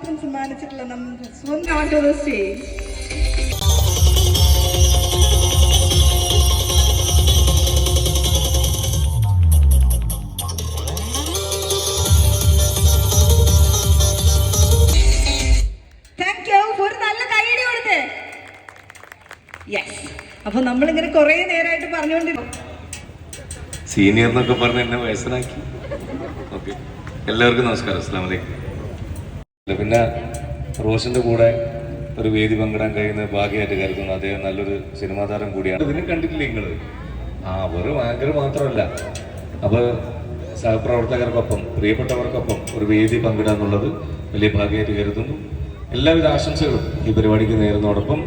മാത്രം സമ്മാനിച്ചിട്ടുള്ള നമ്മുടെ സ്വന്തം സ്റ്റേജ്. അപ്പൊ നമ്മളിങ്ങനെ കുറെ നേരമായിട്ട് പറഞ്ഞുകൊണ്ടിരുന്നു. സീനിയർ എന്നൊക്കെ പറഞ്ഞ് എന്നെ വയസ്സനാക്കി. ഓക്കെ, എല്ലാവർക്കും നമസ്കാരം, അസ്സലാമു അലൈക്കും. പിന്നെ റോഷന്റെ കൂടെ ഒരു വേദി പങ്കിടാൻ കഴിയുന്ന ഭാഗ്യമായിട്ട് കരുതുന്നു. അദ്ദേഹം നല്ലൊരു സിനിമാ താരം കൂടിയാണ്. ഇതിനെ കണ്ടിട്ടില്ലേ നിങ്ങൾ? വെറും ആങ്കർ മാത്രമല്ല, അപ്പൊ സഹപ്രവർത്തകർക്കൊപ്പം പ്രിയപ്പെട്ടവർക്കൊപ്പം ഒരു വേദി പങ്കിടാന്നുള്ളത് വലിയ ഭാഗ്യമായിട്ട് കരുതുന്നു. എല്ലാവിധ ആശംസകളും ഈ പരിപാടിക്ക് നേരുന്നതോടൊപ്പം